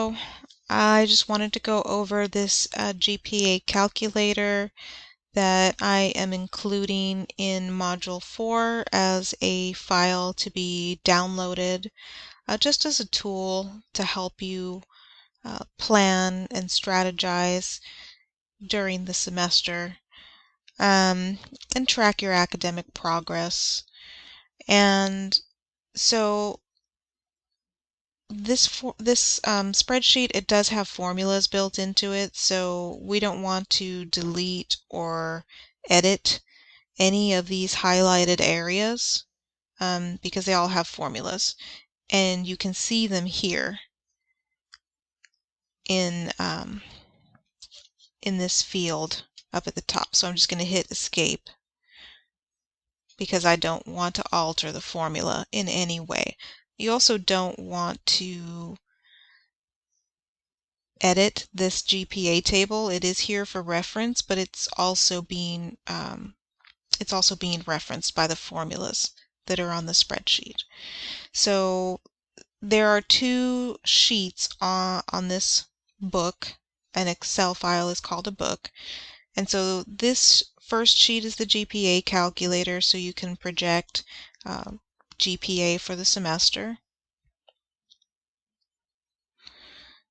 video, I just wanted to go over this GPA calculator that I am including in Module 4 as a file to be downloaded just as a tool to help you plan and strategize during the semester and track your academic progress. And so this spreadsheet, it does have formulas built into it, so we don't want to delete or edit any of these highlighted areas because they all have formulas, and you can see them here in this field up at the top. So I'm just going to hit escape because I don't want to alter the formula in any way. You also don't want to edit this GPA table. It is here for reference, but it's also being referenced by the formulas that are on the spreadsheet. So there are two sheets on this book. An Excel file is called a book, and so this first sheet is the GPA calculator, so you can project GPA for the semester.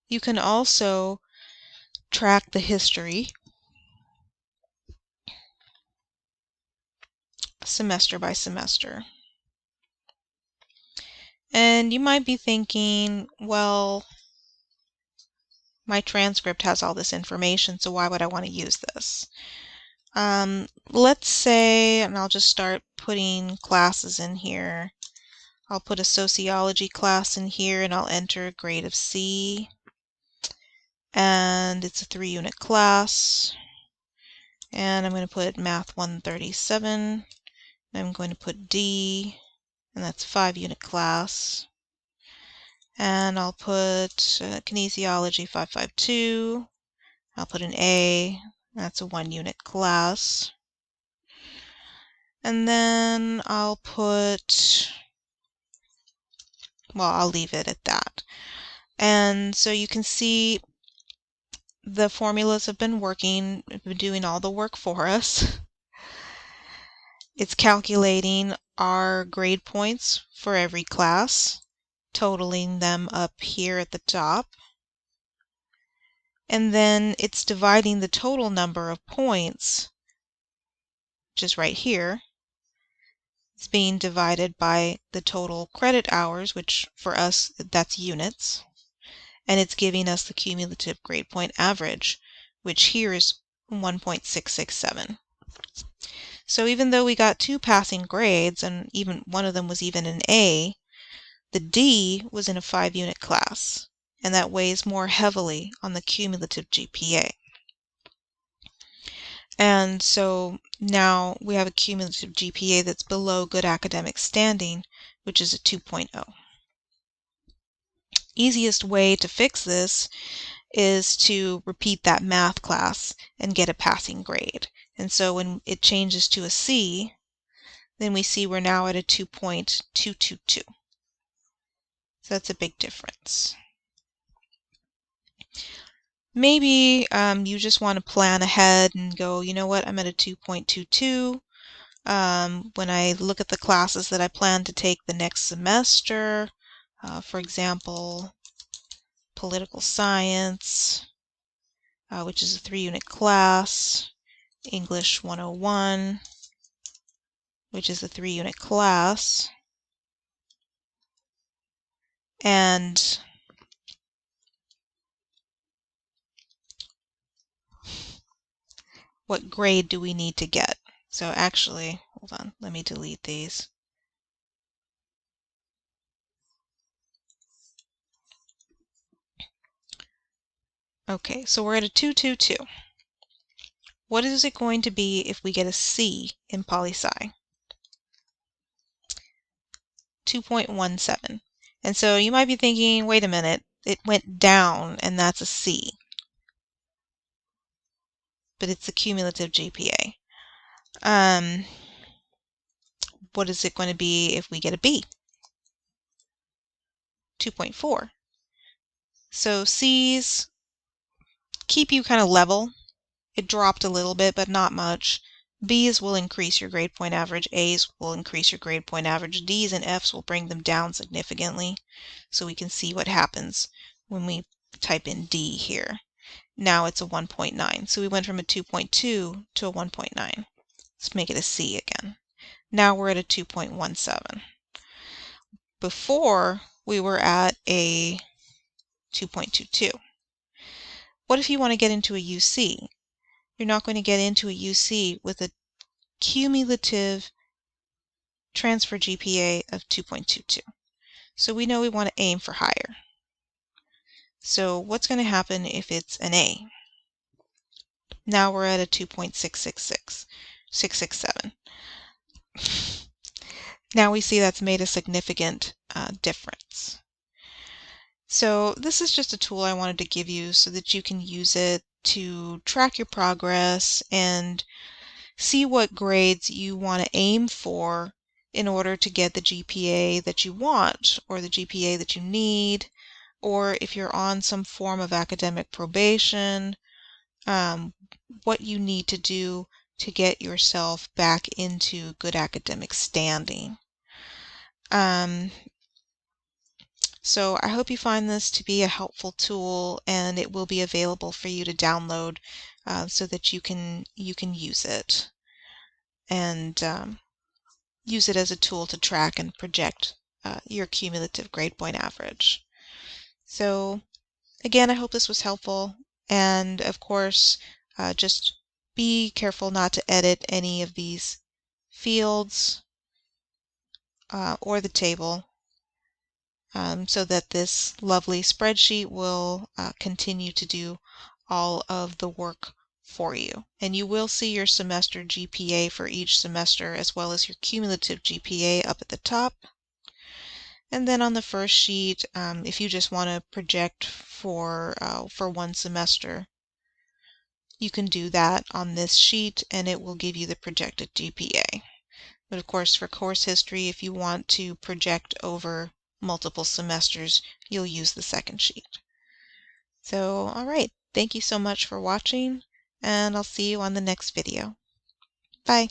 You can also track the history semester by semester. And you might be thinking, well, my transcript has all this information, so why would I want to use this? Let's say, and I'll just start putting classes in here. I'll put a sociology class in here, and I'll enter a grade of C. And it's a 3-unit class. And I'm going to put Math 137. I'm going to put D, and that's a 5-unit class. And I'll put kinesiology 552. I'll put an A, that's a 1-unit class. And then I'll put, well, I'll leave it at that. And so you can see the formulas have been working, been doing all the work for us. It's calculating our grade points for every class, totaling them up here at the top. And then it's dividing the total number of points, which is right here. It's being divided by the total credit hours, which for us, that's units. And it's giving us the cumulative grade point average, which here is 1.667. So even though we got 2 passing grades, and even one of them was even an A, the D was in a 5-unit class, and that weighs more heavily on the cumulative GPA. And so now we have a cumulative GPA that's below good academic standing, which is a 2.0. Easiest way to fix this is to repeat that math class and get a passing grade. And so when it changes to a C, then we see we're now at a 2.222. So that's a big difference. Maybe you just want to plan ahead and go, you know what, I'm at a 2.22. When I look at the classes that I plan to take the next semester, for example, political science, which is a 3-unit class, English 101, which is a 3-unit class, and what grade do we need to get? So actually, hold on, let me delete these. Okay, so we're at a 222. What is it going to be if we get a C in poli-sci? 2.17. And so you might be thinking, wait a minute, it went down and that's a C. But it's the cumulative GPA. What is it going to be if we get a B? 2.4. So C's keep you kind of level. It dropped a little bit, but not much. B's will increase your grade point average. A's will increase your grade point average. D's and F's will bring them down significantly. So we can see what happens when we type in D here. Now it's a 1.9. So we went from a 2.2 to a 1.9. Let's make it a C again. Now we're at a 2.17. Before, we were at a 2.22. What if you want to get into a UC? You're not going to get into a UC with a cumulative transfer GPA of 2.22. So we know we want to aim for higher. So what's going to happen if it's an A? Now we're at a 667. Now we see that's made a significant difference. So this is just a tool I wanted to give you so that you can use it to track your progress and see what grades you want to aim for in order to get the GPA that you want or the GPA that you need, or if you're on some form of academic probation, what you need to do to get yourself back into good academic standing. So I hope you find this to be a helpful tool, and it will be available for you to download so that you can use it and use it as a tool to track and project your cumulative grade point average. So again, I hope this was helpful, and of course just be careful not to edit any of these fields or the table. So that this lovely spreadsheet will continue to do all of the work for you. And you will see your semester GPA for each semester as well as your cumulative GPA up at the top. And then on the first sheet, if you just want to project for one semester, you can do that on this sheet and it will give you the projected GPA. But of course, for course history, if you want to project over multiple semesters, you'll use the second sheet. So, all right. Thank you so much for watching, and I'll see you on the next video. Bye.